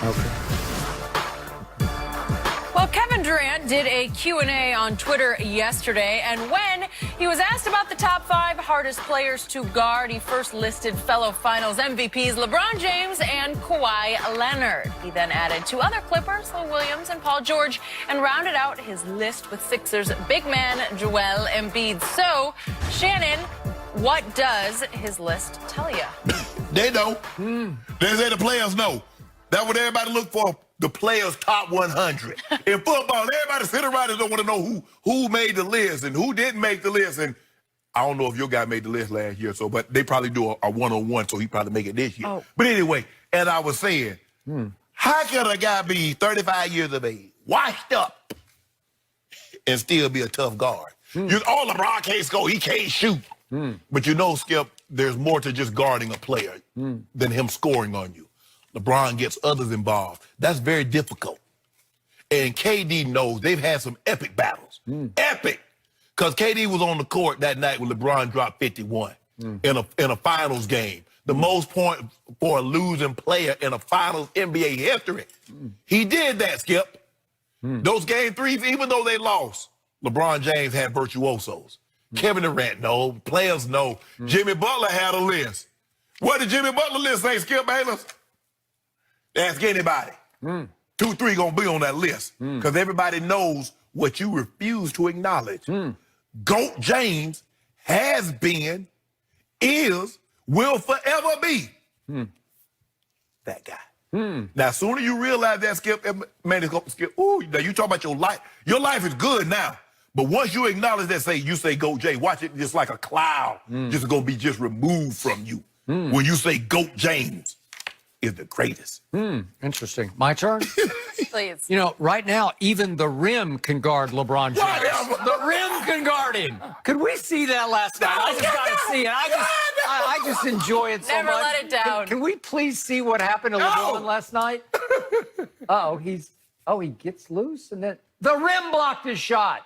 Okay. Well, Kevin Durant did a Q&A on Twitter yesterday, and when he was asked about the top 5 hardest players to guard, he first listed fellow Finals MVPs LeBron James and Kawhi Leonard. He then added 2 other Clippers, Lou Williams and Paul George, and rounded out his list with Sixers big man Joel Embiid. So, Shannon, what does his list tell you? They know. They say the players know. That's what everybody look for. The players' top 100. In football, everybody sit around and don't want to know who made the list and who didn't make the list. And I don't know if your guy made the list last year, but they probably do a one-on-one, so he probably make it this year. Oh. But anyway, as I was saying, how can a guy be 35 years of age, washed up, and still be a tough guard? All LeBron can't score, he can't shoot. But you know, Skip, there's more to just guarding a player than him scoring on you. LeBron gets others involved. That's very difficult. And KD knows they've had some epic battles. Epic. Because KD was on the court that night when LeBron dropped 51 in a finals game. The most points for a losing player in a finals NBA history. He did that, Skip. Those game threes, even though they lost, LeBron James had virtuosos. Kevin Durant, no. Players, no. Jimmy Butler had a list. What did Jimmy Butler list say, Skip Bayless? Ask anybody. 2, 3 gonna be on that list. Because everybody knows what you refuse to acknowledge. GOAT James has been, is, will forever be that guy. Now, sooner you realize that, Skip, man, it's gonna Skip. Ooh, now you talk about your life. Your life is good now. But once you acknowledge that, you say GOAT James, watch it just like a cloud, just gonna be just removed from you. When you say GOAT James is the greatest. Interesting. My turn? Please. You know, right now, even the rim can guard LeBron James. Whatever. The rim can guard him. Could we see that last night? I just got to see it. I just enjoy it so Never much. let it down. Can we please see what happened to LeBron last night? He gets loose, and then the rim blocked his shot.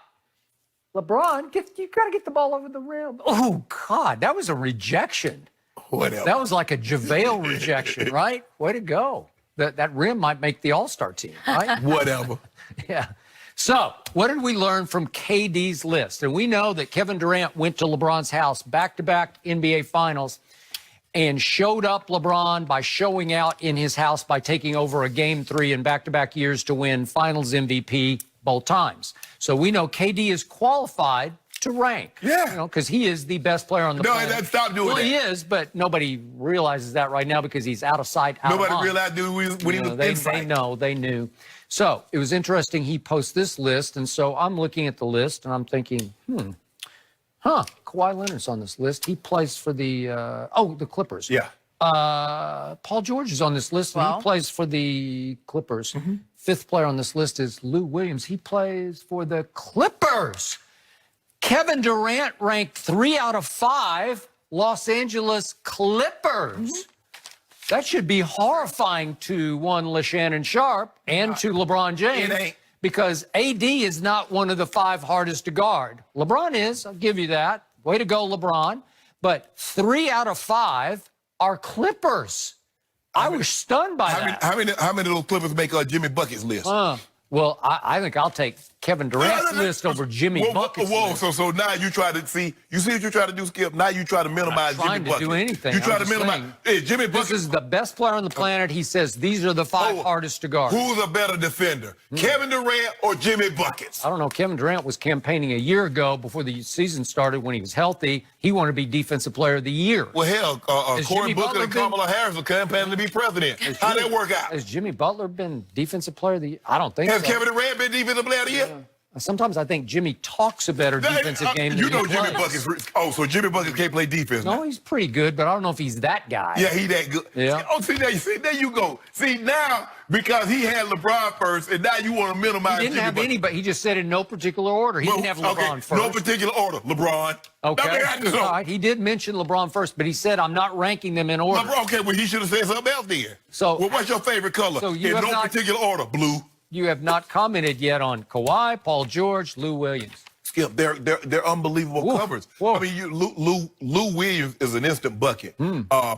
LeBron, you got to get the ball over the rim. Oh, God, that was a rejection. Whatever. That was like a JaVale rejection, right? Way to go. That rim might make the All-Star team, right? Whatever. Yeah. So, what did we learn from KD's list? And we know that Kevin Durant went to LeBron's house back-to-back NBA Finals and showed up LeBron by showing out in his house by taking over a Game 3 in back-to-back years to win Finals MVP both times. So we know KD is qualified to rank. Yeah. You know, because he is the best player on the planet. No, stop doing that. Well, he is, but nobody realizes that right now because he's out of sight, out of mind. Nobody realized when he was They inside. know, they knew. So it was interesting he posts this list, and so I'm looking at the list, and I'm thinking, Kawhi Leonard's on this list. He plays for the, the Clippers. Yeah. Paul George is on this list, and he plays for the Clippers. 5th player on this list is Lou Williams. He plays for the Clippers. Kevin Durant ranked 3 out of 5 Los Angeles Clippers. That should be horrifying to one LeShannon Sharp and to LeBron James. It ain't. Because AD is not one of the 5 hardest to guard. LeBron is, I'll give you that. Way to go, LeBron. But 3 out of 5 are Clippers. I was stunned by that. How many of those Clippers make Jimmy Bucket's list? Well, I think I'll take Kevin Durant's list over Jimmy Bucket's list. So now you try to see what you try to do, Skip. Now you try to minimize Jimmy Bucket. Trying to do anything. You try I'm to just minimize. saying, Hey, Jimmy Bucket. This is the best player on the planet. He says these are the 5 hardest to guard. Who's a better defender, Kevin Durant or Jimmy Buckets? I don't know. Kevin Durant was campaigning a year ago before the season started when he was healthy. He wanted to be Defensive Player of the Year. Well, hell, Cory Jimmy Booker Butler and Kamala Harris are campaigning to be president. How'd that work out? Has Jimmy Butler been Defensive Player of the Year? I don't think Has so. Kevin Durant been Defensive Player of the Year? Sometimes I think Jimmy talks a better defensive game than You know he Jimmy plays. Buckets. Oh, so Jimmy Buckets can't play defense now. No, he's pretty good, but I don't know if he's that guy. Yeah, he that good. Yeah. Oh, there you go. See, now, because he had LeBron first, and now you want to minimize He didn't Jimmy have Bucket. anybody. He just said in no particular order. He didn't have LeBron first. No particular order. LeBron. Okay. I just know. All right. He did mention LeBron first, but he said, I'm not ranking them in order. LeBron, okay, well, he should have said something else then. So, well, what's your favorite color? So you in have no not- particular order. Blue. You have not commented yet on Kawhi, Paul George, Lou Williams. Skip, they're unbelievable covers. Whoa. I mean, Lou Williams is an instant bucket.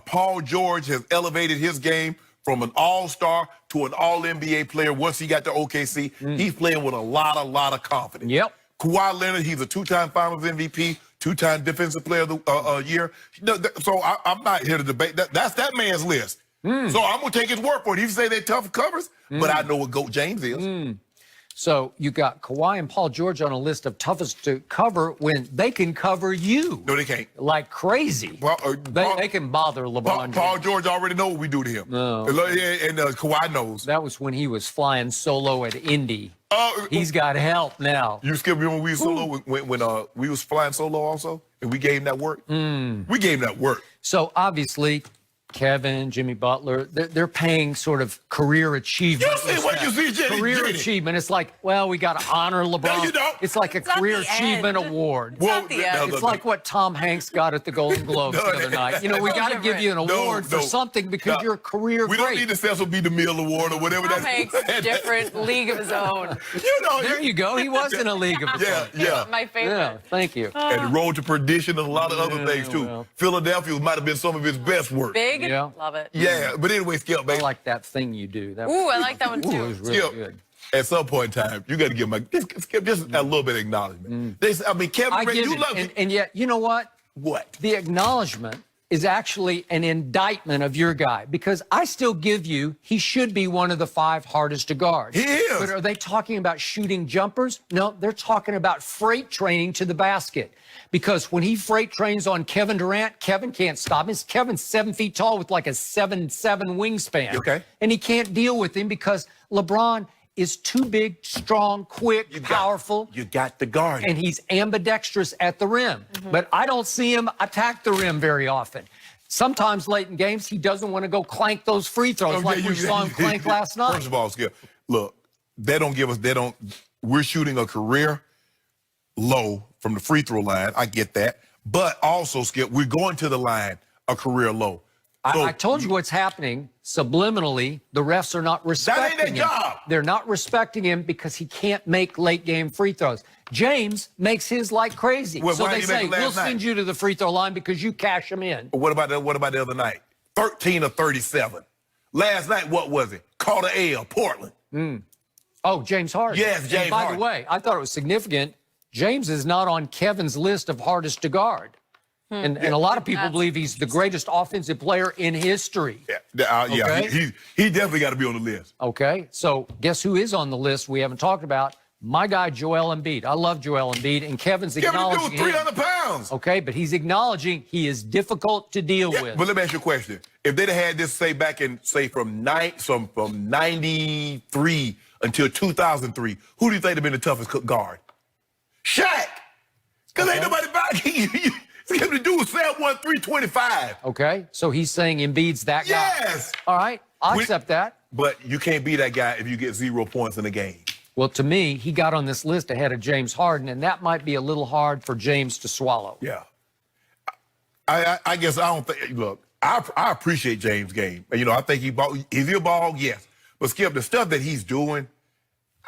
Paul George has elevated his game from an all-star to to an all-NBA player once he got to OKC. He's playing with a lot of confidence. Yep. Kawhi Leonard, he's a two-time Finals MVP, two-time Defensive Player of the year. So I'm not here to debate. That's that man's list. So I'm going to take his word for it. He say they're tough covers, but I know what GOAT James is. So you got Kawhi and Paul George on a list of toughest to cover when they can cover you. No, they can't. Like crazy. Well, They can bother LeBron. Paul George already know what we do to him. No. And Kawhi knows. That was when he was flying solo at Indy. Uh, He's got help now. You skip me when we was solo when we was flying solo also, and we gave him that work. We gave him that work. So obviously, Kevin, Jimmy Butler, they're paying sort of career achievement. You see what you see, Jenny? Career achievement. It's like, well, we got to honor LeBron. No, you don't. It's like a It's not career the achievement end. award. Not the end. It's like what Tom Hanks got at the Golden Globes the other night. You know, we got to give you an award for something because you're a career We great. don't need the Cecil B. DeMille Award or whatever Tom that's. Hanks, different league of his own. You know, There you go. He was in a league of his own. Yeah. My favorite. Yeah, thank you. And the road to perdition and a lot of other things too. well. Philadelphia might have been some of his best work. Big. Yeah. Love it. Yeah, but anyway, Skip, I baby. like that thing you do. That Ooh, I like that one Ooh, it too. was really Skip, good. at some point in time, you got to give Skip just a little bit of acknowledgement. Kevin I Durant, give you it, love it. and yet, you know what? What? The acknowledgement is actually an indictment of your guy because I still give you he should be one of the 5 hardest to guard. He is. But are they talking about shooting jumpers? No, they're talking about freight training to the basket. Because when he freight trains on Kevin Durant, Kevin can't stop him. Kevin's 7 feet tall with like a 7'7" wingspan. Okay. And he can't deal with him because LeBron is too big, strong, quick, powerful. You got the guard. And he's ambidextrous at the rim. But I don't see him attack the rim very often. Sometimes late in games, he doesn't want to go clank those free throws like we saw him clank last night. First of all, Skip, look, we're shooting a career low from the free throw line. I get that. But also, Skip, we're going to the line a career low. So, I told you what's happening. Subliminally, the refs are not respecting their him. job. They're not respecting him because he can't make late game free throws. James makes his like crazy. Well, so why they didn't he say, make it we'll last night? send you to the free throw line because you cash them in. What about the other night? 13 of 37. Last night, what was it? Caught an L, Portland. Oh, James Harden. Yes, James and by Harden. the way, I thought it was significant. James is not on Kevin's list of hardest to guard. And a lot of people believe he's the greatest offensive player in history. Yeah, Okay. he definitely got to be on the list. Okay, so guess who is on the list we haven't talked about? My guy, Joel Embiid. I love Joel Embiid, and Kevin's Kevin acknowledging Durant, him. 300 pounds. Okay, but he's acknowledging he is difficult to deal Yeah, with. but let me ask you a question. If they'd have had this, say, back in, say, from 93 until 2003, who do you think would have been the toughest guard? Shaq. Because ain't nobody back. He's going to do 7'1", 325. Okay, so he's saying Embiid's that guy. Yes. All right, I'll accept that. But you can't be that guy if you get 0 points in a game. Well, to me, he got on this list ahead of James Harden, and that might be a little hard for James to swallow. Yeah. I guess I don't think, look, I appreciate James' game. You know, I think is he a ball? Yes. But Skip, the stuff that he's doing,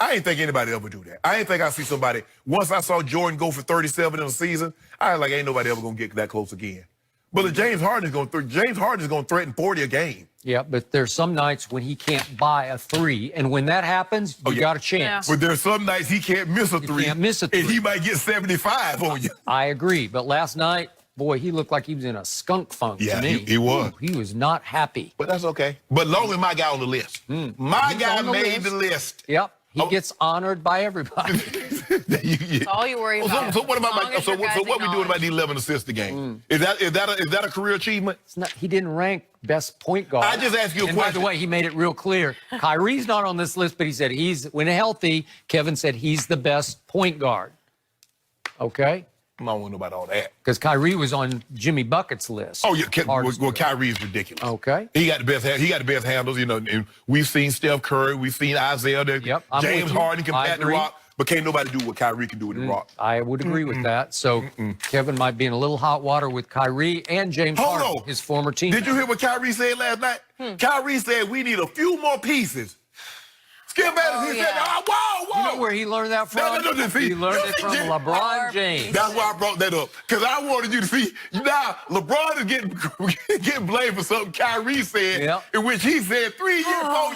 I ain't think anybody ever do that. I ain't think I see somebody, once I saw Jordan go for 37 in a season, I was like, ain't nobody ever going to get that close again. But James Harden is going to threaten 40 a game. Yeah, but there's some nights when he can't buy a 3, and when that happens, you got a chance. But there's some nights he can't miss a 3. Can't miss a 3. And he might get 75 on you. I agree, but last night, boy, he looked like he was in a skunk funk to me. He was. Ooh, he was not happy. But that's okay. But long as my guy on the list. My guy made the list. Yep, he gets honored by everybody. That's all you worry about. So what about As long as your guys what we doing about the 11 assists a game? Is that a career achievement? It's not, he didn't rank best point guard. I just asked you a and question. By the way, he made it real clear. Kyrie's not on this list, but he said when healthy, Kevin said he's the best point guard. Okay? I don't want to know about all that. Because Kyrie was on Jimmy Bucket's list. Oh yeah, Hardest well, to guard. Kyrie's ridiculous. Okay. He got the best. He got the best handles. You know, and we've seen Steph Curry, we've seen Isaiah, Yep, I'm James with you. Harden can I pat the agree. rock, but can't nobody do what Kyrie can do with the rock. I would agree with that. So Kevin might be in a little hot water with Kyrie and James Hold Harden, on. his former teammate. Did you hear what Kyrie said last night? Kyrie said we need a few more pieces. Skip Bayless, he said, yeah. whoa. You know where he learned that from? No, He learned it from LeBron James. That's why I brought that up. Because I wanted you to see, now LeBron is getting blamed for something Kyrie said, in which he said 4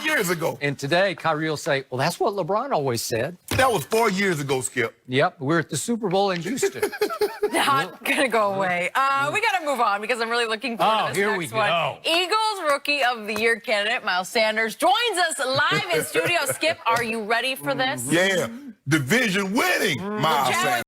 years ago. And today, Kyrie will say, well, that's what LeBron always said. That was 4 years ago, Skip. Yep, we're at the Super Bowl in Houston. Not gonna go away. We gotta move on because I'm really looking forward to this here next we one. go. Eagles Rookie of the Year candidate Miles Sanders joins us live in studio. Skip, are you ready for this? Yeah, division winning, Miles Sanders.